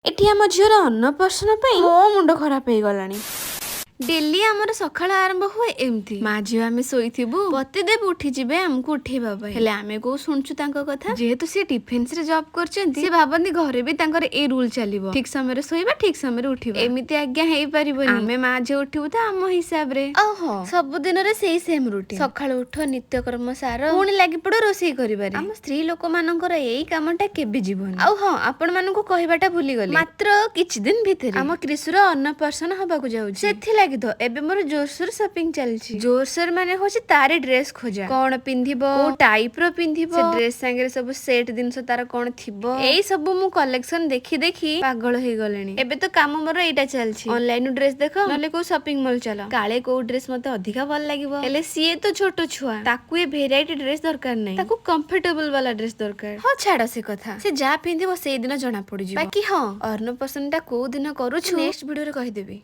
एठी आम झीर अन्नप्राशन मो मुंड खराब हो गलानी। डेली आमर सकाळ आरंभ हुए एमती माँ झील आम शोइथिबु पतिदेव उठी जिबे हमको उठेबा पई हेले आमे को सुनछु तांको कथा जेहेतु से डिफेंस रे जॉब करचंती से भाबंती घरे भी तांकर ए रूल चलिबो ठीक समय रे सोइबा ठीक समय रे उठिबा एमिति आज्ञा हेई परिबोनी आमे माँ झील उठिबु त आम हिसाब रे ओहो सब दिन रे सेही सेम रूटीन सकाळ उठ नित्यकर्म सार पुणी लागि पड़ो रोसई करिबारे हम स्त्री लोक मानकर एई कामटा केबे जीवन आउ हां आपण मानकु कहिबाटा भूली गले मात्र किछि दिन भितरे हम कृष्ण अन्नप्राशन हबाकु जाउछि सेथि तो एबे मोर जोरसोर शॉपिंग चलछि जोरसोर माने होछि तारे ड्रेस खोजा कोन पिंधिबो को टाइप रो पिंधिबो से ड्रेस संगे सब सेट दिनस तार कोन थिबो एई सब मु कलेक्शन देखि देखि पागल हे गलेनी एबे तो काम मोर एटा चलछि ऑनलाइन ड्रेस देखो नले को शॉपिंग मॉल चलो काले को ड्रेस मते अधिका भल लागिबो हेले सिए तो छोटो छुआ ताकू ए वेराइटी ड्रेस दरकार नै ताकू कंफर्टेबल वाला ड्रेस दरकार हो छाड़ से कथा से जा पिंधिबो सेई दिन जणा पड़ी जिवो बाकी हां अन्नप्राशन टा को दिन करू छु नेक्स्ट वीडियो रे कहि देबी।